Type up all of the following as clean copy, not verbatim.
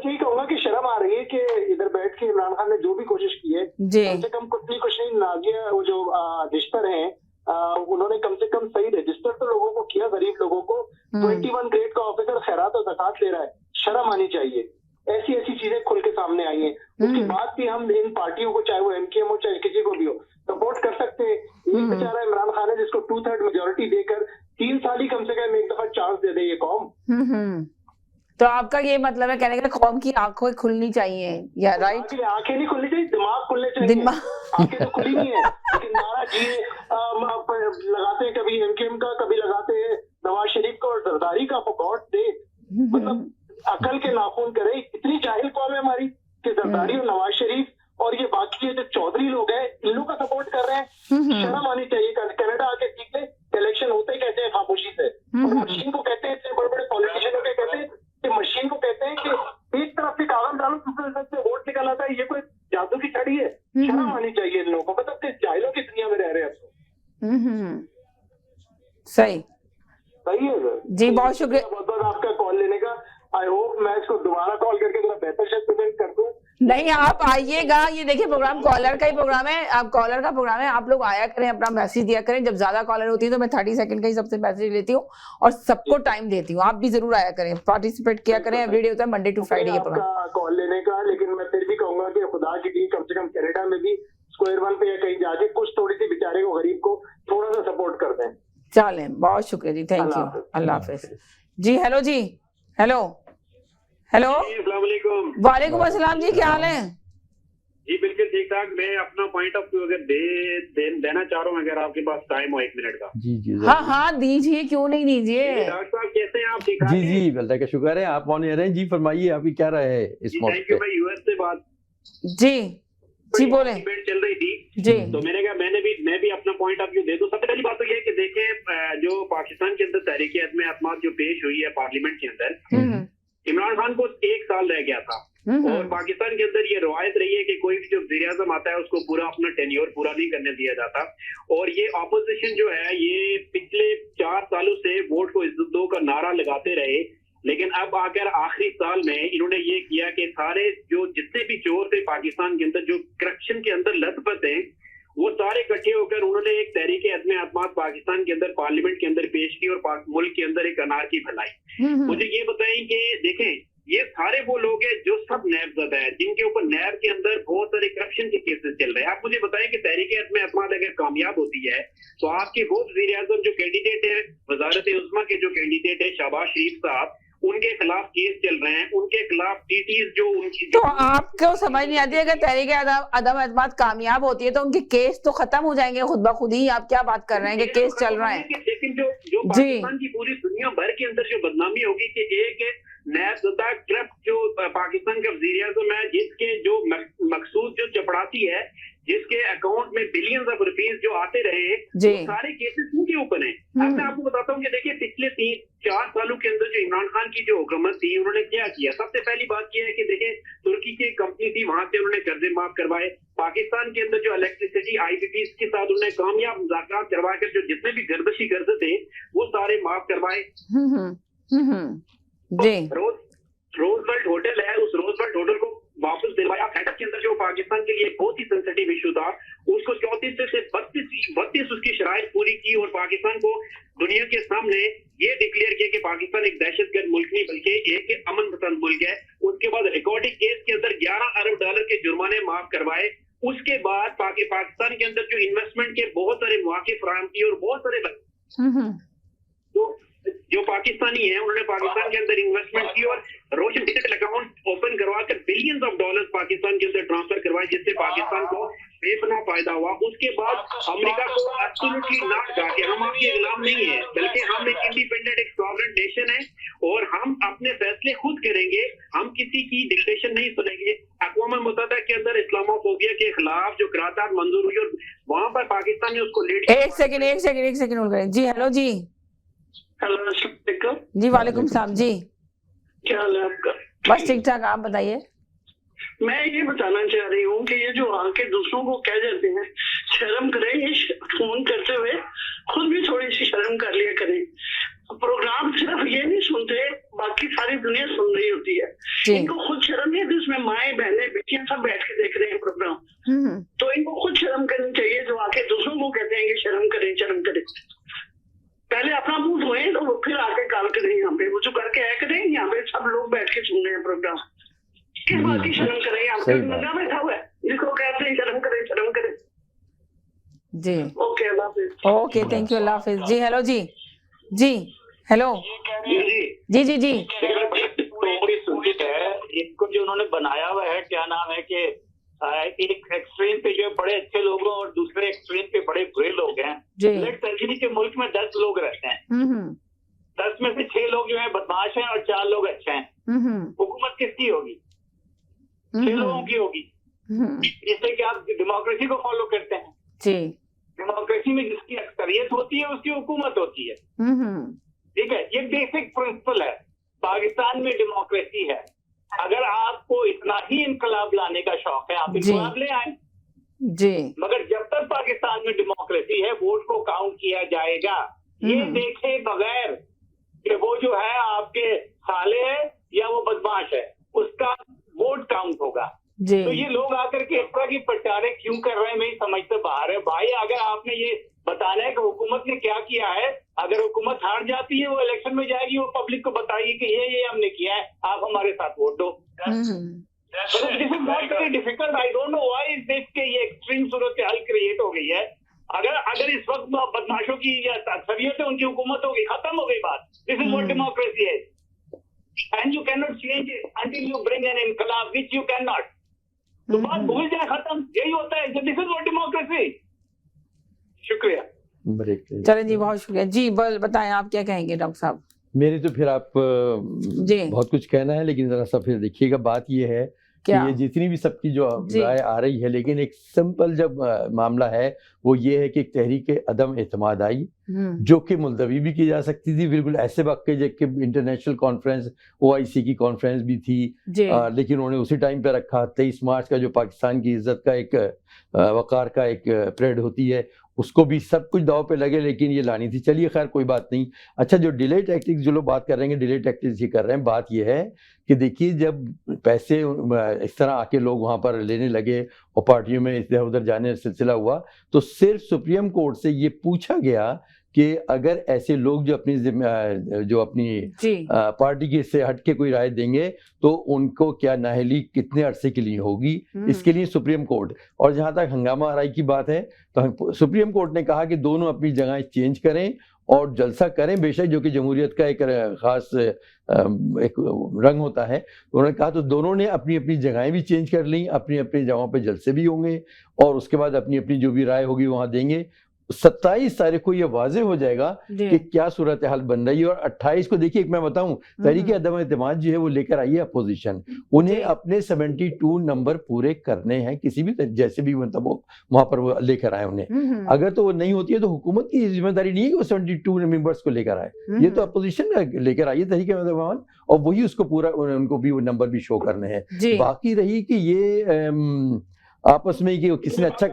बस यही कहूंगा कि शर्म आ रही है कि इधर बैठ के इमरान खान ने जो भी कोशिश की है, कम से कम कुछ नहीं, नाजिया वो जो रजिस्टर हैं, उन्होंने कम से कम सही रजिस्टर तो लोगों को किया, गरीब लोगों को। 21 ग्रेड का ऑफिसर खैरात और ज़कात ले रहा है, शर्म आनी चाहिए। ऐसी ऐसी चीजें खुल के सामने आई हैं, उसके बाद भी हम इन पार्टियों को, चाहे वो एमकेएम हो चाहे किसी को भी हो, सपोर्ट कर सकते हैं। एक बेचारा इमरान खान है जिसको 2/3 मेजोरिटी देकर 3 साल ही कम से कम एक दफा चांस दे दे ये कौम। तो आपका ये मतलब है कहने का कौम की आंखें खुलनी चाहिए, या राइट? आंखें नहीं खुलनी चाहिए, दिमाग खुलने चाहिए। आंखें तो खुली नहीं है, लेकिन नारा जी लगाते हैं, कभी एमकेएम का, कभी लगाते हैं नवाज शरीफ का और जरदारी का। फॉर गॉड सेक, मतलब अकल के नाखून करे। इतनी जाहिल कौम है हमारी कि जरदारी और नवाज शरीफ और ये बाकी ये जो चौधरी लोग हैं, इन लोगों का सपोर्ट कर रहे हैं। शर्म आनी चाहिए। कनाडा आके सीख ले, इलेक्शन होते ही कहते हैं खामोशी से, और मशीन को कहते हैं, इतने बड़े बड़े पॉलिटिशियनों के कहते हैं कि मशीन को कहते हैं कि एक तरफ से कागज डालो, दूसरी तरफ से वोट निकल आता है। ये कोई जादू की छड़ी है? शर्म आनी चाहिए इन लोगों को। मतलब कि जाहिलों की दुनिया में रह रहे हैं। सही है जी, बहुत शुक्रिया बहुत बहुत आपका कॉल लेने का। आई होप मैं इसको दोबारा कॉल करके थोड़ा बेहतर शब्द प्रेजेंट कर दूं। नहीं, आप आइएगा। ये देखिए, प्रोग्राम कॉलर का ही प्रोग्राम है, आप कॉलर का प्रोग्राम है, आप लोग आया करें, अपना मैसेज दिया करें। जब ज्यादा कॉलर होती है तो मैं 30 सेकंड का ही सबसे मैसेज लेती हूँ और सबको टाइम देती हूँ। आप भी जरूर आया करें, पार्टिसिपेट किया करें। एवरीडे होता है मंडे टू फ्राइडे ये प्रोग्राम कॉल लेने का। लेकिन मैं फिर भी कहूंगा कि खुदा की टीम कम से कम कनाडा में भी स्क्वायर वन पे या कहीं जाके कुछ थोड़ी सी बेचारे को, गरीब को थोड़ा सा सपोर्ट कर दें। चलें, बहुत शुक्रिया जी, थैंक यू, अल्लाह हाफिज जी। हेलो जी, हेलो हेलो, वालेकुम अस्सलाम जी, क्या हाल है? जी बिल्कुल ठीक ठाक। मैं अपना पॉइंट ऑफ व्यू अगर देना चाह रहा हूँ, अगर आपके पास टाइम हो 1 मिनट का। जी हाँ दीजिए, क्यों नहीं दीजिए। डॉक्टर साहब कैसे हैं आप? ठीक ठाक? जी अल्लाह का शुक्र है, आप कौन रहे हैं जी? फरमाइए, आपकी क्या राय है इस मौके पे? मैं यूएस से बात जी बोले। डिबेट चल रही थी जी, तो मैंने कहा मैं भी अपना पॉइंट ऑफ व्यू दे दूं। सबसे पहली बात तो ये है कि देखें, जो पाकिस्तान के अंदर तहरीक अदम एतमाद जो पेश हुई है पार्लियामेंट के अंदर, इमरान खान को 1 साल रह गया था, और पाकिस्तान के अंदर ये रवायत रही है कि कोई भी जो वज़ीर आज़म आता है उसको पूरा अपना टेन्योर पूरा नहीं करने दिया जाता। और ये ऑपोजिशन जो है ये पिछले 4 सालों से वोट को इज्जत दो का नारा लगाते रहे, लेकिन अब आकर आखिरी साल में इन्होंने ये किया कि सारे जो जितने भी चोर थे पाकिस्तान के अंदर, जो करप्शन के अंदर लथपथ हैं, वो सारे इकट्ठे होकर उन्होंने एक तहरीक अदम एतमाद पाकिस्तान के अंदर पार्लियामेंट के अंदर पेश की और मुल्क के अंदर एक अनारकी फैलाई। मुझे ये बताएं कि देखें, ये सारे वो लोग हैं जो सब नैबज़दा है, जिनके ऊपर नैब के अंदर बहुत सारे करप्शन के केसेस चल रहे हैं। आप मुझे बताएं कि तहरीक अदम एतमाद अगर कामयाब होती है तो आपके वो वज़ीर आज़म जो कैंडिडेट है, वज़ारत उज़्मा के जो कैंडिडेट है शहबाज शरीफ साहब, उनके खिलाफ केस चल रहे हैं, उनके खिलाफ टीटीज जो उनकी। तो आपको समझ नहीं आती, अगर तहरीक अदम एतमाद कामयाब होती है तो उनके केस तो खत्म हो जाएंगे खुद ब खुद ही। आप क्या बात कर रहे हैं कि केस चल रहा है? लेकिन जो पाकिस्तान की पूरी दुनिया भर के अंदर जो बदनामी होगी कि एक नैबज़दा करप्ट जो पाकिस्तान का वज़ीर आज़म है, जिसके जो मकसूद जो चपड़ासी है, जिसके अकाउंट में बिलियंस ऑफ रुपीज जो आते रहे, सारे केसेस उनके ऊपर हैं। अब मैं आपको बताता हूँ कि देखिए पिछले 3-4 सालों के अंदर जो इमरान खान की जो हुकूमत थी, उन्होंने क्या किया। सबसे पहली बात यह है कि देखिए तुर्की की कंपनी थी, वहां से उन्होंने कर्जे माफ करवाए। पाकिस्तान के अंदर जो इलेक्ट्रिसिटी आईपीपीज के साथ उन्होंने कामयाब मुज़ाकरात करवाकर जो जितने भी गर्दशी कर्जे थे वो सारे माफ करवाए। रोजवेल्ट होटल है, उस रोजवेल्ट होटल को वापस दिलवाया। सेटअप के अंदर जो पाकिस्तान के लिए बहुत ही सेंसिटिव इशू था, उसको 34 से 32 उसकी शराइत पूरी की और पाकिस्तान को दुनिया के सामने ये डिक्लेयर किया कि पाकिस्तान एक दहशतगर्द मुल्क नहीं बल्कि एक अमन पसंद मुल्क है। उसके बाद रिकॉर्डिंग केस के अंदर $11 अरब के जुर्माने माफ करवाए। उसके बाद पाकिस्तान के अंदर जो इन्वेस्टमेंट के बहुत सारे मौके फराहम किए और बहुत सारे तो जो पाकिस्तानी है उन्होंने पाकिस्तान के अंदर इन्वेस्टमेंट की और रोशन डिजिटल अकाउंट ओपन करवाकर बिलियंस ऑफ डॉलर्स पाकिस्तान के अंदर ट्रांसफर करवाए, जिससे पाकिस्तान को बेपनाह फायदा हुआ। उसके बाद अमेरिका को एब्सोल्युटली ना कहा कि हम आपके गुलाम नहीं है, बल्कि हम एक इंडिपेंडेंट एक सॉवरेन नेशन है और हम अपने फैसले खुद करेंगे, हम किसी की डिक्टेशन नहीं सुनेंगे। अक़वाम मुत्तहिदा के अंदर इस्लामोफोबिया के खिलाफ जो करारदाद मंजूर हुई और वहां पर पाकिस्तान ने उसको लीड। एक सेकंड होल्ड करें जी। हेलो जी। जी वालेकुम सलाम जी, क्या हाल है आपका? बस ठीक ठाक, आप बताइए। मैं ये बताना चाह रही हूँ कि ये जो आके दूसरों को कह देते हैं, शर्म करें, ये फोन करते हुए खुद भी थोड़ी सी शर्म कर लिया करें। प्रोग्राम सिर्फ ये नहीं सुनते, बाकी सारी दुनिया सुन रही होती है। इनको खुद शर्म माएं बहनें बेटियां सब बैठ के देख रहे हैं प्रोग्राम। तो इनको खुद शर्म करनी चाहिए, जो आके दूसरों को कहते हैं कि शर्म करें शर्म करें। पहले अपना मुंह धोए तो वो फिर आके कॉल करें, यहाँ पे वो जो करके आया करें, यहाँ पे सब लोग बैठ के सुन रहे हैं प्रोग्राम, किस बात की शर्म करें? यहाँ पे लगा बैठा हुआ है जिसको कहते हैं शर्म करें शर्म करें। जी ओके, अल्लाह हाफिज। ओके, थैंक यू, अल्लाह हाफिज। जी हेलो जी, जी हेलो, जी जी जी सुचित है इनको जो उन्होंने बनाया हुआ है, क्या नाम है कि एक एक्सट्रीम पे जो बड़े अच्छे लोग हैं और दूसरे एक्सट्रीम पे बड़े बुरे लोग हैं। लेट्स अज्यूम के मुल्क में 10 लोग रहते हैं, 10 में से 6 लोग जो है बदमाश हैं और 4 लोग अच्छे हैं। हुकूमत किसकी होगी? 6 लोगों की होगी। इससे क्या आप डेमोक्रेसी को फॉलो करते हैं? जी, डेमोक्रेसी में जिसकी अक्सरियत होती है उसकी हुकूमत होती है। ठीक है, ये बेसिक प्रिंसिपल है। पाकिस्तान में डेमोक्रेसी है। अगर आपको इतना ही इनकलाब लाने का शौक है, आप इनकलाब ले आए जी, मगर जब तक पाकिस्तान में डेमोक्रेसी है वोट को काउंट किया जाएगा, ये देखे बगैर कि वो जो है आपके साले है या वो बदमाश है, उसका वोट काउंट होगा। तो ये लोग आकर के इस तरह की प्रचारे क्यों कर रहे हैं, मेरी समझ से बाहर है। भाई अगर आपने ये बताना है कि हुकूमत ने क्या किया है, अगर हुकूमत हार जाती है वो इलेक्शन में जाएगी, वो पब्लिक को बताएगी कि ये हमने किया है, आप हमारे साथ वोट दो। This is not very difficult. I don't know why is this के ये एक्सट्रीम सूरत हाल क्रिएट हो गई है। अगर इस वक्त बदमाशों की या अक्सरियत है उनकी हुकूमत हो गई, खत्म हो गई बात। दिस इज व्हाट डेमोक्रेसी है, and you can not change it until you bring an इनकलाब व्हिच यू कैन नॉट। तो बात भूल जाए, खत्म, यही होता है। This is what democracy. शुक्रिया। चलें जी, बहुत शुक्रिया जी। बताएं आप क्या कहेंगे डॉक्टर साहब? मेरे तो फिर आप जी बहुत कुछ कहना है, लेकिन जरा सा फिर देखिएगा, बात ये है कि ये जितनी भी सबकी जो राय आ रही है, लेकिन एक सिंपल जब मामला है वो ये है कि एक तहरीक अदम एतमाद आई जो कि मुलतवी भी की जा सकती थी बिल्कुल ऐसे वक्त के जबकि इंटरनेशनल कॉन्फ्रेंस OIC की कॉन्फ्रेंस भी थी, लेकिन उन्होंने उसी टाइम पे रखा। 23 मार्च का जो पाकिस्तान की इज्जत का एक वकार का एक परेड होती है, उसको भी सब कुछ दाव पे लगे, लेकिन ये लानी थी। चलिए खैर कोई बात नहीं। अच्छा, जो डिले टैक्टिक्स जो लोग बात कर रहे हैं, डिले टैक्टिक्स ये कर रहे हैं, बात ये है कि देखिए जब पैसे इस तरह आके लोग वहाँ पर लेने लगे और पार्टियों में इधर उधर जाने का सिलसिला हुआ, तो सिर्फ सुप्रीम कोर्ट से ये पूछा गया कि अगर ऐसे लोग जो अपनी पार्टी की से हट के कोई राय देंगे तो उनको क्या नाअहली कितने अरसे के लिए होगी, इसके लिए सुप्रीम कोर्ट। और जहां तक हंगामा आराई की बात है तो सुप्रीम कोर्ट ने कहा कि दोनों अपनी जगह चेंज करें और जलसा करें, बेशक जो कि जमहूरियत का एक खास एक रंग होता है। उन्होंने कहा तो दोनों ने अपनी अपनी जगहें भी चेंज कर ली, अपनी अपनी जगहों पे जलसे भी होंगे और उसके बाद अपनी अपनी जो भी राय होगी वहां देंगे। 27 तारीख को यह वाजे हो जाएगा कि क्या सूरत हाल बन रही है। और 28 को देखिए, एक मैं बताऊं, तहरीक अदम एतमाद जो है वो लेकर आई है अपोजिशन, उन्हें अपने 72 नंबर पूरे करने हैं किसी भी जैसे भी मतलब वहां पर वो लेकर आए उन्हें। अगर तो वो नहीं होती है तो हुकूमत की जिम्मेदारी नहीं है कि वो 72 मेंबर्स को लेकर आए, ये तो अपोजिशन लेकर आई है तहरीक अदम, और वही उसको पूरा उनको भी वो नंबर भी शो करने हैं। बाकी रही कि ये आपस में कि किसी ने अच्छा,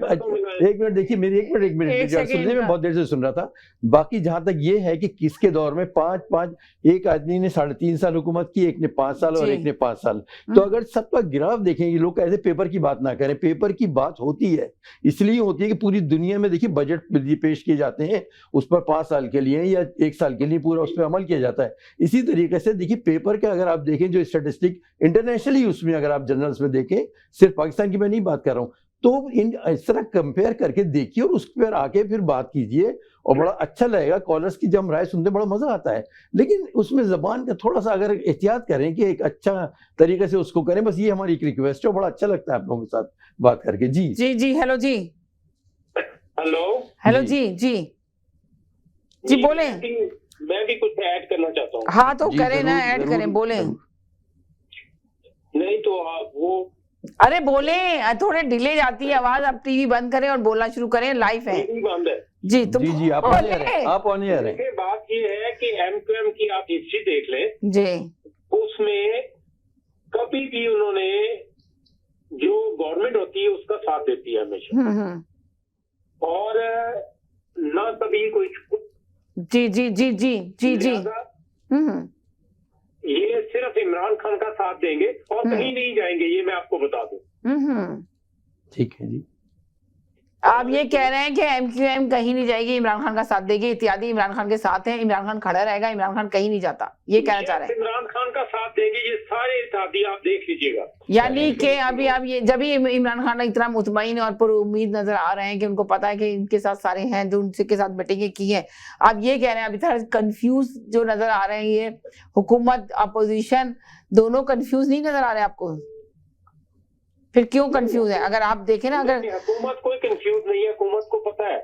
एक मिनट देखिए मेरी, एक मिनट सुनने में बहुत देर से सुन रहा था। बाकी जहां तक ये है कि किसके दौर में 5-5 एक आदमी ने 3.5 साल हुकूमत की, एक ने 5 साल और एक ने 5 साल। तो अगर सबका गिराव देखेंगे, लोग ऐसे पेपर की बात ना करें, पेपर की बात होती है इसलिए होती है कि पूरी दुनिया में देखिए बजट पेश किए जाते हैं, उस पर 5 साल के लिए या 1 साल के लिए पूरा उस पर अमल किया जाता है। इसी तरीके से देखिए पेपर का अगर आप देखें जो स्टैटिस्टिक इंटरनेशनली उसमें अगर आप जर्नल्स में देखें, सिर्फ पाकिस्तान की मैं नहीं बात कर रहा हूँ, तो इस तरह कंपेयर करके देखिए और उस पर आके फिर बात कीजिए और बड़ा अच्छा लगेगा। कॉलर्स की जब हम राय सुनते बड़ा मजा आता है, लेकिन उसमें जबान का थोड़ा सा अगर एहतियात करें कि एक अच्छा तरीके से उसको करें, बस ये हमारी एक रिक्वेस्ट है। बड़ा अच्छा लगता है आप लोगों के साथ बात करके। जी जी जी, हेलो जी, हेलो जी जी जी बोले। मैं भी कुछ ऐड करना चाहता हूँ। हाँ तो करें ना, ऐड करें, बोले। नहीं तो वो अरे बोले, थोड़े डिले जाती है आवाज। आप टीवी बंद करें और बोलना शुरू करें, लाइव है। बंद है जी, तुम जी आप ऑन एयर हैं। बात ये है कि MQM की आप हिस्ट्री देख लें जी, उसमें कभी भी उन्होंने जो गवर्नमेंट होती है उसका साथ देती है हमेशा, और ना कभी कोई जी जी जी जी जी जी ये सिर्फ सिर्फ इमरान खान का साथ देंगे और कहीं नहीं जाएंगे, ये मैं आपको बता दूं। ठीक है जी। आप ये कह रहे हैं कि एमक्यूएम कहीं नहीं जाएगी, इमरान खान का साथ देगी, इत्यादि इमरान खान के साथ हैं, इमरान खान खड़ा रहेगा, इमरान खान कहीं नहीं जाता, ये कहना चाह रहे हैं। इमरान खान का साथ देंगे, ये सारे इत्यादि आप देख लीजिएगा। यानी कि अभी आप ये जब ही इमरान खान इतना मुतमईन और पर उम्मीद नजर आ रहे हैं कि उनको पता है कि इनके साथ सारे हैं जो उनसे के साथ मीटिंगें की हैं, आप ये कह रहे हैं अभी थोड़ा कंफ्यूज जो नजर आ रहे हैं, ये हुकूमत अपोजिशन दोनों कंफ्यूज नहीं नजर आ रहे आपको? फिर क्यों कंफ्यूज है? अगर आप देखें ना, अगर हुकूमत कोई कंफ्यूज नहीं है, हुकूमत को पता है।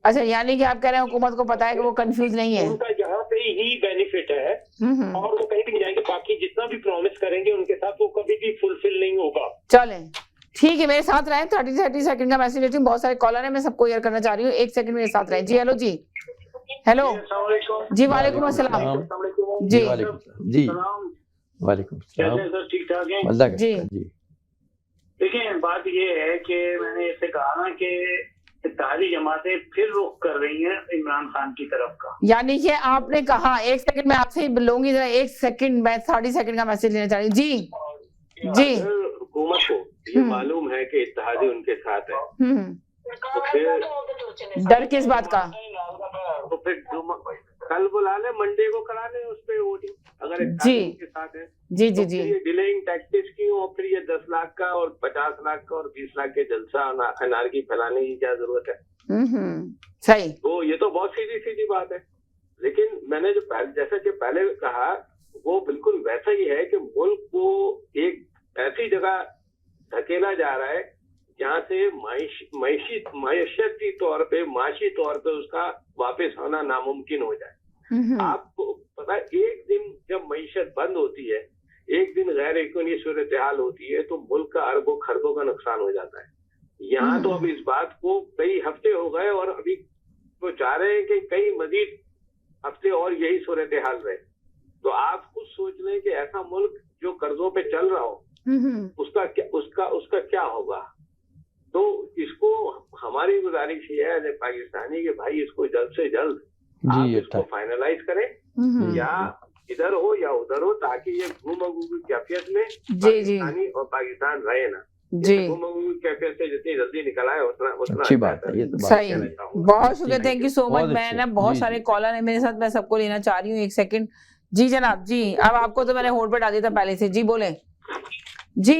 अच्छा, यानी कि आप कह रहे हैं हुकूमत को पता है कि वो कंफ्यूज नहीं है, उनका यहाँ पे ही बेनिफिट है और वो कहीं भी नहीं जाएंगे। बाकी जितना भी प्रॉमिस करेंगे उनके साथ वो कभी भी फुलफिल नहीं होगा। चलें ठीक है, मेरे साथ रहें। 30 सेकंड का मैसेज लेती हूँ, बहुत सारे कॉलर हैं, मैं सबको क्लियर करना चाह रही हूँ। 1 सेकंड मेरे साथ रहें। जी हेलो जी, हेलो जी, वालेकुम अस्सलाम जी, जी वालेकुम सलाम, ठीक ठाक है अल्लाह का जी। शुक्र, जी। देखिए बात ये है कि मैंने इससे कहा ना कि इत्तेहादी जमातें फिर रुख कर रही हैं इमरान खान की तरफ का। यानी कि आपने कहा, 1 सेकंड मैं आपसे ही लूंगी, जरा 1 सेकंड, मैं 30 सेकंड का मैसेज लेना चाह रही हूँ। जी जी, हुकूमत को ये मालूम है कि इत्तेहादी उनके साथ है, तो फिर डर किस बात का? तो फिर कल बुला ले, मंडे को करा ले उस पे वोटिंग, अगर जी इत्तेहादी के साथ है। जी जी तो जी, ये डिलेइंग टैक्टिक्स की और फिर ये 10 लाख का और 50 लाख का और 20 लाख के जलसा अनारकी फैलाने की क्या जरूरत है? सही। तो ये तो बहुत सीधी सीधी बात है। लेकिन मैंने जो जैसा कि पहले कहा, वो बिल्कुल वैसा ही है कि मुल्क को एक ऐसी जगह धकेला जा रहा है जहाँ से मायशियती तौर पे, माशी तौर पे उसका वापस होना नामुमकिन हो जाए। आपको पता है, एक दिन जब मईशत बंद होती है, एक दिन गैर यकीनी सूरत हाल होती है, तो मुल्क का अरबों खरबों का नुकसान हो जाता है। यहाँ तो अब इस बात को कई हफ्ते हो गए और अभी वो चाह रहे हैं कि कई मजीद हफ्ते और यही सूरत हाल रहे। तो आप खुद सोच लें कि ऐसा मुल्क जो कर्जों पे चल रहा हो, उसका क्या होगा। तो इसको हमारी गुजारिश ये है पाकिस्तानी के भाई, इसको जल्द से जल्द आप इसको फाइनलाइज करें, या इधर हो या उधर हो, ताकि ये घूम की कैफियत में पाकिस्तानी और पाकिस्तान रहे ना। जी, कैफियत से जितनी जल्दी निकल आए उतना अच्छी बात है। ये तो सही, बहुत शुक्रिया, थैंक यू सो मच। मैं ना बहुत जी, सारे कॉलर है मेरे साथ, मैं सबको लेना चाह रही हूँ। 1 सेकंड जी जनाब। जी, अब आपको तो मैंने होल्ड पे डाल दिया था पहले से। जी बोले जी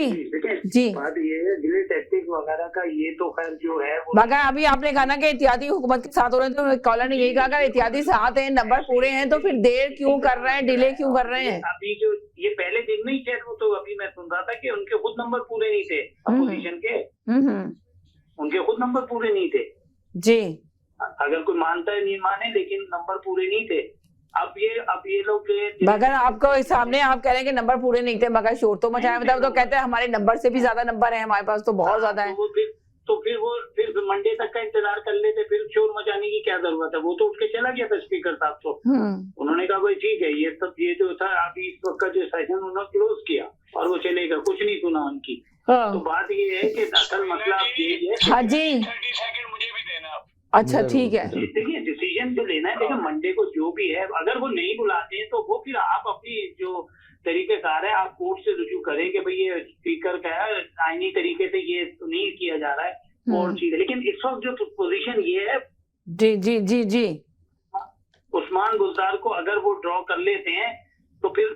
जी। बात ये है डिले टैक्टिक वगैरह का, ये तो खैर जो है मगर अभी आपने कहा ना कि इत्यादी हुकूमत के साथ हो रहे हैं, तो कॉलर ने यही कहा अगर इत्यादी साथ हैं, नंबर पूरे हैं, तो फिर देर क्यों कर रहे हैं, डिले क्यों कर रहे हैं? अभी जो ये पहले दिन में ही चेक हो, तो अभी मैं सुन रहा था कि उनके खुद नंबर पूरे नहीं थे, अपोजिशन के उनके खुद नंबर पूरे नहीं थे। जी, अगर कोई मानता है नहीं माने, लेकिन नंबर पूरे नहीं थे। अब ये लोग मगर आपको सामने आप कह रहे हैं कि नंबर पूरे नहीं थे, मगर शोर तो मचाया, मतलब तो कहते हैं हमारे नंबर से भी ज्यादा नंबर है हमारे पास, तो बहुत ज्यादा है। तो फिर मंडे तक का इंतजार कर लेते, फिर शोर मचाने की क्या जरूरत है? वो तो उठ के चला गया था स्पीकर साहब को। उन्होंने कहा भाई ठीक है, ये सब ये जो था अभी इस वक्त का जो सेशन उन्होंने क्लोज किया और वो चलेगा, कुछ नहीं सुना उनकी। तो बात ये है कि असल मसला यही है। हाँ जी, 30 सेकंड मुझे भी देना। अच्छा ठीक है। देखिए डिसीजन जो लेना है, देखिए मंडे को जो भी है, अगर वो नहीं बुलाते हैं तो वो फिर आप अपनी जो तरीकेकार है आप कोर्ट से रुजू करें कि भाई ये स्पीकर का है, आईनी तरीके से ये नहीं किया जा रहा है और चीज। लेकिन इस वक्त जो पोजीशन ये है, जी जी जी जी, उस्मान बुज़दार को अगर वो ड्रॉ कर लेते हैं तो फिर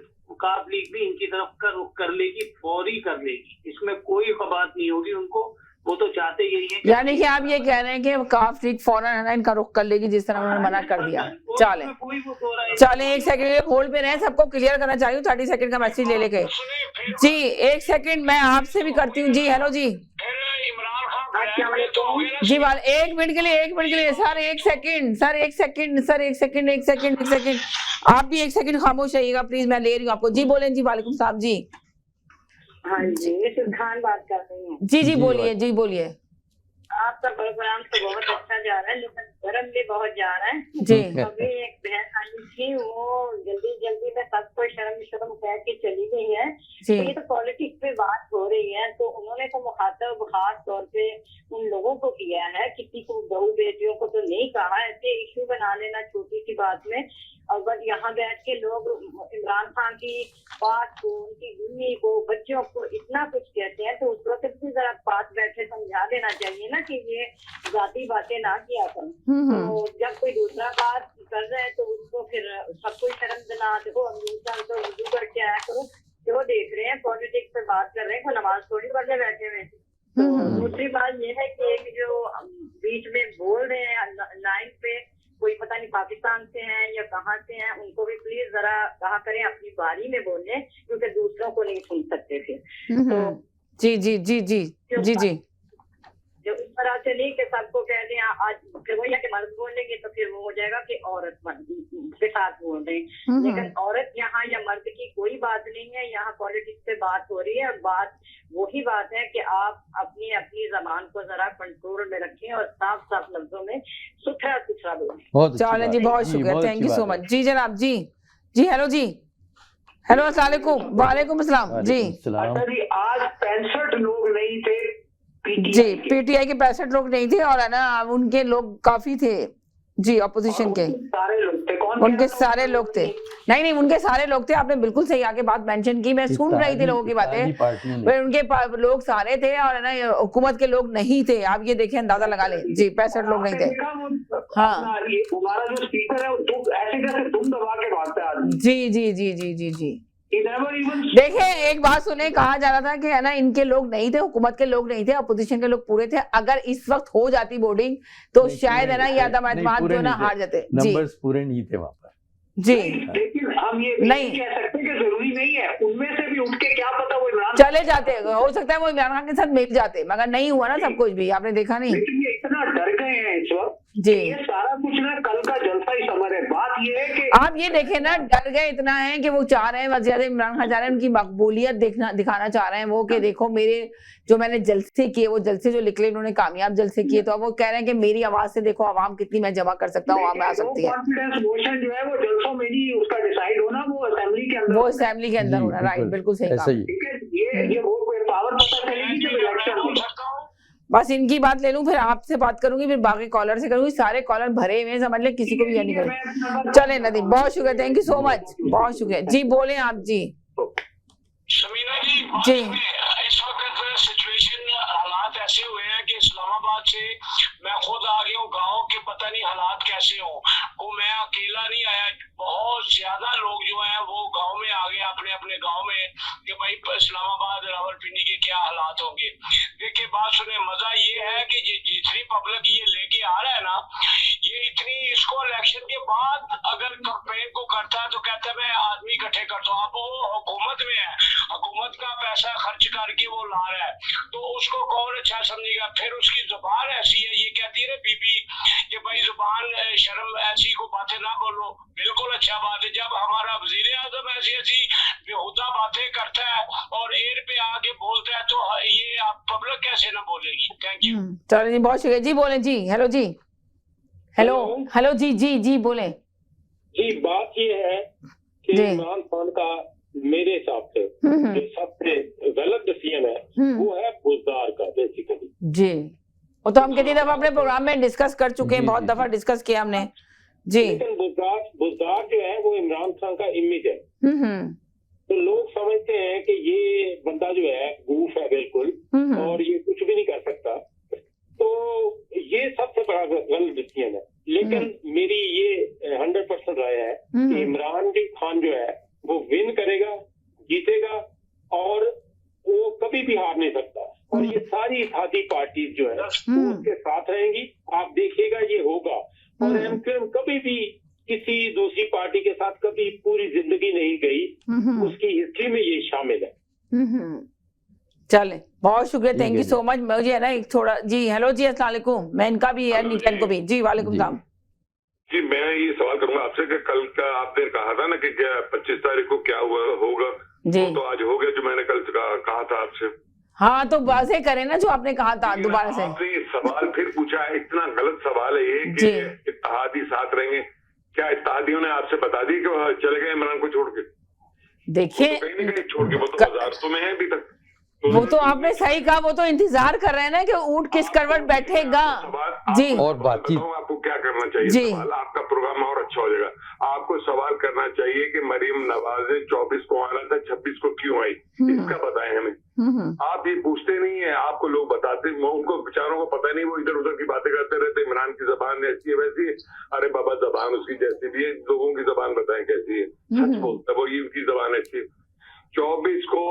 काफ लीग भी इनकी तरफ का रुख कर लेगी, फौरी कर लेगी, इसमें कोई बात नहीं होगी उनको। वो तो चाहते यही है, यानी कि आप ये कह रहे हैं कि काफ लीग फौरन इनका रुख कर लेगी जिस तरह उन्होंने मना कर दिया। चले 1 सेकंड होल्ड पे रहे, सबको क्लियर करना चाहिए। 30 सेकंड का मैसेज ले लेके जी। 1 सेकंड मैं आपसे भी करती हूँ। जी हेलो जी, जी वाल 1 मिनट के लिए sir, 1 second sir, 1 second sir, 1 second 1 second 1 second, आप भी 1 सेकंड खामोश रहिएगा प्लीज, मैं ले रही हूँ आपको। जी बोले जी, वालेकुम साहब जी। हाँ जी, सुल्तान बात कर रही हैं। जी जी बोलिए, जी बोलिए। आपका प्रोग्राम तो बहुत अच्छा जा रहा है, लेकिन गर्म भी बहुत जा रहा है जी अभी एक बहन आई थी, वो जल्दी में सबको शर्म कह के चली गई है। जी तो ये तो पॉलिटिक्स पे बात हो रही है, तो उन्होंने तो मुखातब खास तौर पे उन लोगों को किया है, किसी को बहू बेटियों को तो नहीं कहा। ऐसे इश्यू बना लेना छोटी सी बात में, और बस यहाँ बैठ के लोग इमरान खान की बात को, उनकी बीवी को, बच्चों को इतना कुछ कहते हैं, तो उस वक्त भी जरा पास बैठे समझा देना चाहिए ना कि ये जाती बातें ना किया करें। तो जब कोई दूसरा बात कर रहे हैं तो उसको फिर सबको शर्म दिला, देखो अमीर तो उर्दू करके आया करो, जो देख रहे हैं पॉलिटिक्स पे बात कर रहे हैं, कोई नमाज थोड़ी पढ़ने बैठे हुए। तो दूसरी बात ये है कि एक जो बीच में बोल रहे हैं लाइन पे, कोई पता नहीं पाकिस्तान से हैं या कहाँ से हैं, उनको भी प्लीज जरा कहा करें अपनी बारी में बोलने, क्योंकि दूसरों को नहीं सुन सकते फिर। तो जी जी जी जी जी जी जो इस तरह से नहीं कि सबको कह दें आज, फिर वही है कि मर्द बोलेंगे तो फिर वो हो जाएगा कि औरत के साथ बोल रहे हैं। लेकिन औरत यहाँ या मर्द की कोई बात नहीं है, यहाँ पॉलिटिक्स पे बात हो रही है। और बात वही बात है कि आप अपनी जबान को जरा कंट्रोल में रखें और साफ साफ लफ्जों में सुथरा बोलें। चलें जी, बहुत शुक्रिया, थैंक यू सो मच। जी जनाब, जी जी हेलो जी, हेलो अस्सलाम वालेकुम। वालेकुम अस्सलाम जी। आज 65 लोग नहीं थे जी, पीटीआई के 65 लोग नहीं थे, और है ना उनके लोग काफी थे जी, ऑपोजिशन के सारे लोग थे। उनके सारे लोग थे, नहीं उनके सारे लोग थे। आपने बिल्कुल सही आके बात मेंशन की, मैं सुन रही थी लोगों की बातें, उनके लोग सारे थे और है ना हुकूमत के लोग नहीं थे। आप ये देखें, अंदाजा लगा लें जी, 65 लोग नहीं थे। हाँ हमारा जो स्पीकर है वो ऐसे कैसे दुम दबा के भागता है। जी जी जी जी जी जी देखिए, एक बात सुने, कहा जा रहा था कि है ना इनके लोग नहीं थे, हुकूमत के लोग नहीं थे, अपोजिशन के लोग पूरे थे। अगर इस वक्त हो जाती बोर्डिंग तो शायद है ना ये आदम एतमाद जो ना हार जाते। नंबर्स पूरे नहीं थे वहाँ पर जी। लेकिन हम ये नहीं कह सकते कि जरूरी नहीं है, उनमें से भी उठ के क्या पता वो इमरान चले जाते, हो सकता है वो इमरान खान के साथ मिल जाते, मगर नहीं हुआ ना सब कुछ भी, आपने देखा नहीं। लेकिन ये इतना डर गए हैं इस वक्त जी, ये सारा कुछ ना कल का जलसा ही समझ है। बात ये है कि आप ये देखें ना, डर गए इतना है कि वो चाह रहे हैं वज़ीर इमरान खान चाह रहे हैं उनकी मकबूलियत दिखाना चाह रहे हैं वो, कि देखो मेरे जो मैंने जलसे किए, वो जलसे जो निकले उन्होंने कामयाब जलसे किए, तो अब वो कह रहे हैं कि मेरी आवाज से देखो आवाम कितनी मैं जमा कर सकता हूँ, आवाम आ सकती है। कॉन्फिडेंस मोशन जो है वो जलसों में नहीं उसका डिसाइड होना, वो असेंबली के अंदर, वो असेंबली के अंदर होना। राइट, बिल्कुल सही कहा। ये वो पावर पता चलेगी जब इलेक्शन होगा। बस इनकी बात ले लूं, फिर आपसे बात करूंगी, फिर बाकी कॉलर से करूंगी। सारे कॉलर भरे हुए, समझ ले किसी को भी नहीं करें। चले नदीम, बहुत शुक्रिया, थैंक यू सो मच, बहुत शुक्रिया जी। बोले आप जी। शमीना जी, जी इस वक्त सिचुएशन हालात ऐसे हुए हैं कि इस्लामाबाद से मैं खुद आ गया हूँ गाँव के, पता नहीं हालात कैसे हो। वो मैं अकेला नहीं आया, बहुत ज्यादा लोग जो हैं वो गांव में आ गए, अपने अपने गांव में, कि भाई इस्लामाबाद रावलपिंडी के क्या हालात होंगे। देखिए बात सुने, मजा ये है कि जितनी पब्लिक ये लेके आ रहा है ना, ये इतनी, इसको इलेक्शन के बाद अगर कैंपेन को करता है तो कहता है मैं आदमी इकट्ठे करता हूँ। अब वो हुकूमत में है, हुकूमत का पैसा खर्च करके वो ला रहा है, तो उसको कौन अच्छा समझेगा। फिर उसकी जुबान ऐसी है, ये कहती है बीबी कि भाई जुबान शर्म ऐसी को बातें ना बोलो। बिल्कुल अच्छा बात है, जब हमारा वजीर आजम ऐसी ऐसी बेहुदा बातें करता है और एयर पे आके बोलता है, तो ये आप पब्लिक कैसे ना बोलेगी। Thank you. चलो जी, बहुत शुक्रिया जी। बोले जी, हेलो जी, हेलो हेलो जी जी जी बोले जी। बात ये है कि इमरान खान का मेरे हिसाब से जो सबसे गलत डिसीजन है वो है बुजदार का, बेसिकली जी। वो तो हम कितनी दफा अपने प्रोग्राम में डिस्कस कर चुके हैं, बहुत दफा डिस्कस किया हमने जी। लेकिन बुजदार जो है वो इमरान खान का इमेज है। तो लोग समझते हैं कि ये बंदा जो है गूफ है बिल्कुल, और ये कुछ भी नहीं कर सकता। तो ये सबसे बड़ा गलत डिसीजन है। लेकिन मेरी ये 100% राय है कि इमरान खान जो है वो विन करेगा, जीतेगा, और वो कभी भी हार नहीं सकता। और ये सारी इत्तेहादी पार्टी जो है वो उसके साथ रहेंगी। आप देखिएगा ये होगा। और एमक्यूएम कभी भी किसी दूसरी पार्टी के साथ कभी पूरी जिंदगी नहीं गई, उसकी हिस्ट्री में ये शामिल है। चले, बहुत शुक्रिया, थैंक यू सो मच। मुझे है ना एक थोड़ा जी, हेलो जी, अस्सलाम वालेकुम। मैं इनका भी है, नीतन को भी जी, वालेकुम सलाम जी। मैं ये सवाल करूंगा आपसे कि कल का आपने कहा था ना कि क्या 25 तारीख को क्या हुआ होगा जी, तो आज हो गया जो मैंने कल कहा था आपसे। हाँ, तो वाज़ेह करें ना जो आपने कहा था दोबारा से। आपसे सवाल फिर पूछा, इतना गलत सवाल है ये कि इत्तेहादी साथ रहेंगे। क्या इत्तेहादियों ने आपसे बता दी कि चले गए इमरान को छोड़ के? देखिए कहीं नहीं कहीं छोड़ के, वो तो वजारतों में है अभी तक। वो तो आपने सही कहा, वो तो इंतजार कर रहे हैं ना कि ऊंट किस करवट बैठेगा। जी, और बातचीत आपको क्या करना चाहिए, सवाल आपका प्रोग्राम और अच्छा हो जाएगा। आपको सवाल करना चाहिए कि मरियम नवाज 24 को आना था, 26 को क्यों आई, इसका बताएं हमें। आप ये पूछते नहीं है, आपको लोग बताते, उनको बेचारों को पता नहीं, वो इधर उधर की बातें करते रहते। इमरान की जबान ऐसी है वैसी है। अरे बाबा, जबान उसकी जैसी भी है, लोगों की जबान बताएं कैसी है। सच बोलता वो, ये उनकी जबान ऐसी है। 24 को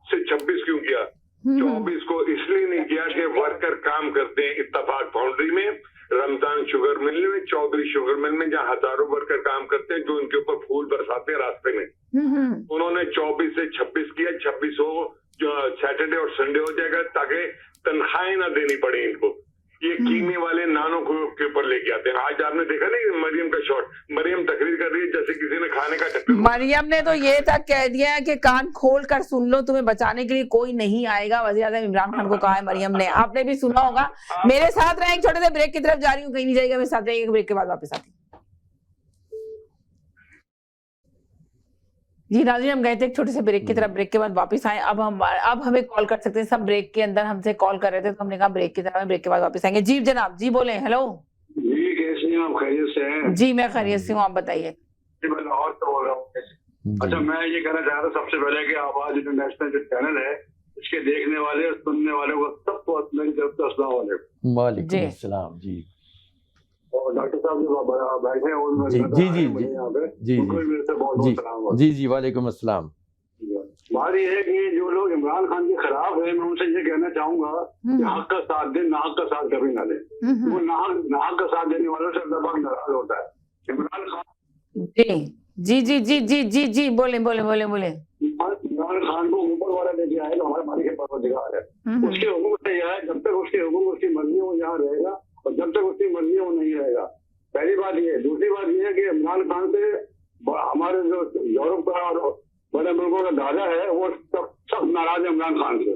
से 26 क्यों किया? 24 को इसलिए नहीं किया कि वर्कर काम करते हैं इत्तेफाक फाउंड्री में, रमजान शुगर मिल में, चौधरी शुगर मिल में, जहाँ हजारों वर्कर काम करते हैं, जो उनके ऊपर फूल बरसाते हैं रास्ते में। उन्होंने 24 से 26 किया। 26 हो जो सैटरडे और संडे हो जाएगा, ताकि तनख्वाहें ना देनी पड़े इनको। ये कीमे वाले नानों के ऊपर लेके आते हैं। आज आपने देखा नहीं मरियम का शॉट, मरियम तकरीर कर रही है जैसे किसी ने खाने का टक्कर। मरियम ने तो ये तक कह दिया है कि कान खोल कर सुन लो, तुम्हें बचाने के लिए कोई नहीं आएगा। वज़ीर आज़म इमरान खान को कहा है मरियम ने, आपने भी सुना होगा। मेरे साथ रहे, एक छोटे से ब्रेक की तरफ जा रही हूँ, कहीं नहीं जाएगा, मेरे साथ रहेगा, ब्रेक के बाद वापस आती हूँ। जी नाज़रीन, हम गए थे एक छोटे से ब्रेक की तरफ, ब्रेक के बाद वापस आए। अब हमें कॉल कर सकते हैं, सब ब्रेक के अंदर हमसे कॉल कर रहे थे, तो हमने कहा ब्रेक की तरफ, ब्रेक के बाद वापस आएंगे। जी जनाब, जी बोले। हेलो जी, कैसे हैं आप? खैरियत से हैं? जी मैं खैरियत से हूँ, आप बताइए। मैं लाहौर से बोल रहा हूँ। अच्छा, मैं ये कहना चाह रहा था सबसे पहले कि आवाज इंटरनेशनल जो चैनल है, इसके देखने वाले और सुनने वाले को सबको मेरी तरफ से अस्सलाम वालेकुम। वालेकुम अस्सलाम। जी, और डॉक्टर साहब जो बैठे हैं और जी जी जी यहाँ पे जी मेरे से बहुत जी सलाम। जी जी वालेकुम अस्सलाम। बात ये है कि जो लोग इमरान खान के खिलाफ है, मैं उनसे ये कहना चाहूंगा कि हक का साथ दे, नाहक का साथ कभी ना दे। वो नाहक का साथ देने वालों से अल्लाह नाराज होता है। इमरान खान जी जी जी जी जी जी बोले बोले बोले बोले इमरान खान को ऊपर वाला लेके आए तो हमारे मालिक परवरदिगार है। उसके हुक्म से यह है, जब तक उसके हुक्म उसकी मर्जी वो यहाँ रहेगा, और जब तक उसकी मर्जी वो नहीं रहेगा। पहली बात ये। दूसरी बात ये है कि इमरान खान से हमारे जो यूरोप का और बड़े मुल्कों का दादा है, वो सब नाराज है इमरान खान से।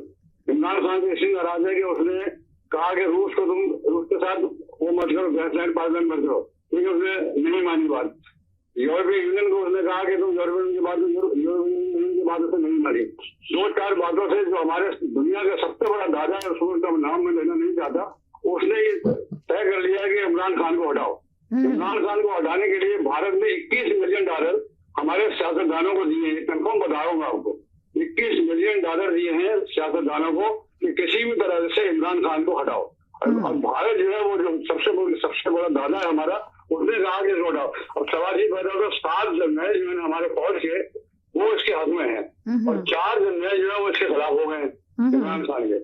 इमरान खान से इसलिए नाराज है कि उसने कहा कि रूस के साथ वो मत करो, गैसलाइन पाइपलाइन मत करो, क्योंकि उसने नहीं मानी बात। यूरोपियन यूनियन को उसने कहा कि तुम यूरोपियन की बात से नहीं मानी। 2-4 बातों से जो हमारे दुनिया का सबसे बड़ा दादा है, उसका नाम मैं लेना नहीं चाहता, उसने ये तय कर लिया कि इमरान खान को हटाओ। इमरान खान को हटाने के लिए भारत ने $21 मिलियन हमारे सियासतदानों को दिए हैं। कंफर्म बता रहा हूँ आपको, $21 मिलियन दिए हैं सियासतदानों को कि किसी भी तरह से इमरान खान को हटाओ। और भारत जो है वो जो सबसे बड़ा दादा है हमारा, उसने कहा कि इसको हटाओ। अब सवाल ये पैदा होगा, 7 जनरल जो है हमारे फौज के, वो इसके हक में है, और 4 जनरल जो है वो इसके खिलाफ हो गए इमरान खान के।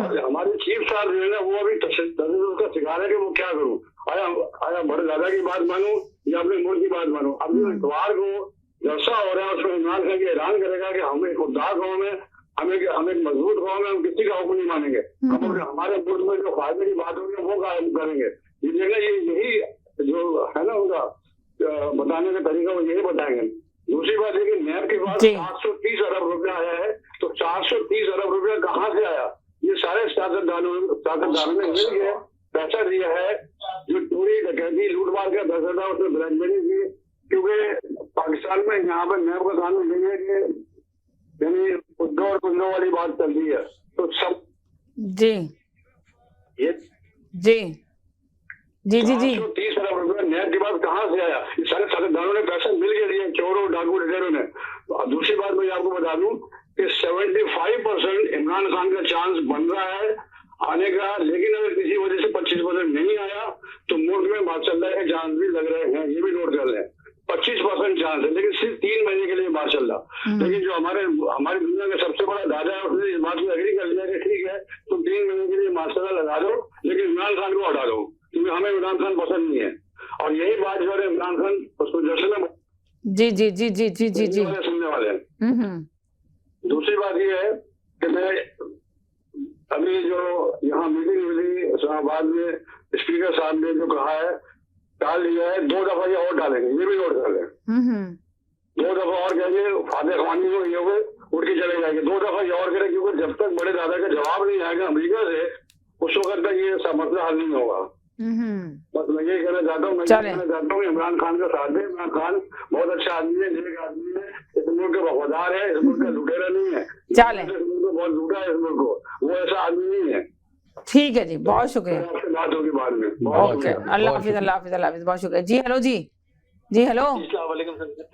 और हमारे चीफ साहब जो है ना, वो अभी उसका शिकार है कि वो क्या करूँ, आया बड़े दादा की बात मानूं या अपने मुल्क की बात मानूं। अब इतवार को जलसा हो रहा है, उसमें इमरान खान के ऐलान करेगा कि हमें खुददार कौम है, हमें एक मजबूत कौम है, हम किसी का हुक्म नहीं मानेंगे, हम हमारे मुल्क में जो फायदे की बात होगी वो करेंगे। यही जो है ना उनका बताने का तरीका, वो यही बताएंगे। दूसरी बात है कि नैब के पास 730 अरब रुपया आया है, तो 430 अरब रुपया कहाँ से आया? ये सारे सियासतदानों ने मिल के पैसा दिया है। जो चोरी डकैती लूटमार का पैसा था, उसने ब्लैकमेलिंग की, क्योंकि पाकिस्तान में यहाँ पर नैब का कानून नहीं है कि यानी कुंदो वाली बात चल रही है, तो सब जी ये जी जी जी जी 30 अरब रुपया नैब के पास कहाँ से आया? ये सारे सियासतदानों ने पैसा मिल के दिए, चोरों डाकू लुटेरों ने। दूसरी बात मैं आपको बता दूं कि 75% इमरान खान का चांस बन रहा है आने का, लेकिन अगर किसी वजह से 25% नहीं आया तो मुल्क में माशाल्लाह के चांस भी लग रहे हैं, ये भी नोट कर लें। 25% चांस है, लेकिन सिर्फ 3 महीने के लिए माशाल्लाह। लेकिन जो हमारी दुनिया का सबसे बड़ा दादा है, उसने इस बात को एग्री कर लिया कि ठीक है तुम 3 महीने के लिए माशाल्लाह लगा दो, लेकिन इमरान खान को हटा दो, क्योंकि हमें इमरान खान पसंद नहीं है। और यही बात जो है इमरान खान उसको जश्न में जी जी जी जी जी जी जी सुनने वाले हैं। दूसरी बात ये है कि मैं अभी जो यहाँ मीटिंग हुई इस्लामाबाद में, स्पीकर साहब ने जो कहा है टाल लिया है, 2 दफा ये और डालेंगे, ये भी नोट कर लें। 2 दफा और कहेंगे फादे खानी को ये हुए उठ के चले जाएंगे, 2 दफा ये और करें, क्योंकि जब तक बड़े दादा का जवाब नहीं आएगा अमेरिका से, उस वक्त तक ये सब मसला हल नहीं होगा। बस मैं ये कहना चाहता हूँ, इमरान खान का साथ दे। इमरान खान बहुत अच्छा आदमी है, नेक आदमी है, इस मुल्क का वफादार है, इस मुल्क का लुटेरा नहीं है। चले, इस मुल्क को बहुत लूटा है, इस मुल्क को, वो ऐसा आदमी नहीं है। ठीक है जी, बहुत शुक्रिया। आपसे बात होगी बाद में। ओके, अल्लाह हाफिज, अल्लाह हाफिज, अल्लाह हाफिज, बहुत शुक्रिया जी। हेलो जी, जी hello,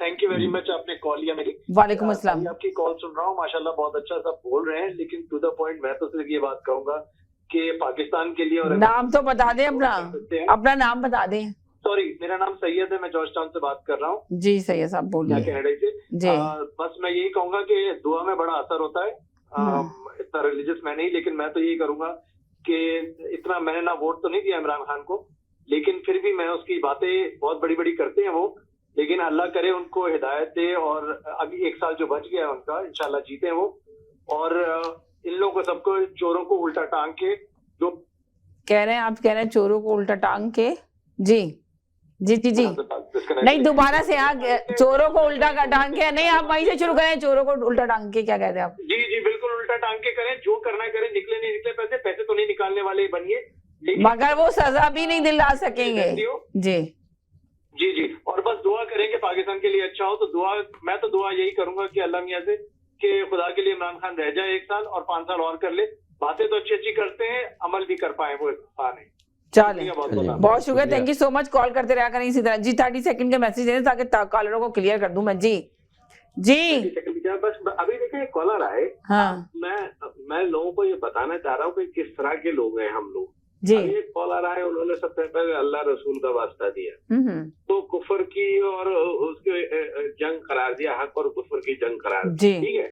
thank you very much, आपने कॉल लिया मेरी। वालेकुम अस्सलाम। आपकी कॉल सुन रहा हूँ, माशाल्लाह बहुत अच्छा सब बोल रहे हैं, लेकिन टू द पॉइंट मैं तो सिर्फ ये बात कहूंगा कि पाकिस्तान के लिए और नाम तो बता दें अपना, अपना नाम बता दें। सॉरी, मेरा नाम सैयद है, मैं जॉर्ज टाउन से बात कर रहा हूँ। जी सैयद साहब बोलिए। कनाडा से जी। बस मैं यही कहूंगा कि दुआ में बड़ा असर होता है। इतना रिलीजियस मैं नहीं, लेकिन मैं तो यही करूंगा कि इतना मैंने ना वोट तो नहीं दिया इमरान खान को, लेकिन फिर भी मैं उसकी बातें बहुत बड़ी बड़ी करते हैं वो, लेकिन अल्लाह करे उनको हिदायत दे। और अभी 1 साल जो बच गया है उनका, इंशाल्लाह जीते वो। और इन लोगों को सबको, चोरों को उल्टा टांग के, जो कह रहे हैं आप, कह रहे हैं चोरों को उल्टा टांग के। जी जी जी जी, नहीं दोबारा से आप चोरों को उल्टा टांग के, नहीं आप वहीं से शुरू करें, चोरों को उल्टा टांग के क्या कहते हैं आप? जी जी बिल्कुल उल्टा टांग के करें, जो करना करें, निकले नहीं निकले पैसे, पैसे तो नहीं निकालने वाले बनिए, मगर वो सजा भी नहीं दिला सकेंगे। जी जी जी, और बस दुआ करेंगे पाकिस्तान के लिए अच्छा हो। तो दुआ, मैं तो दुआ यही करूंगा कि अल्लाह मियां से कि खुदा के लिए इमरान खान रह जाए 1 साल और 5 साल और कर ले। बातें तो अच्छी अच्छी करते हैं, अमल भी कर पाए वो इंसान है। चले, बहुत शुक्रिया, thank you so much. Call करते रहा करें इसी तरह जी। 30 सेकंड के मैसेज दें ताकि कॉलरों को क्लियर कर दूं मैं। जी जी, बस अभी देखिए कॉलर आए। हाँ, मैं लोगों को ये बताना चाह रहा हूँ कि किस तरह के लोग हैं हम लोग। जी, एक कॉलर आए, उन्होंने सबसे पहले अल्लाह रसूल का वास्ता दिया, तो कुफर की और उसके जंग करार दिया, हक और कुफर की जंग करार, जी, ठीक है।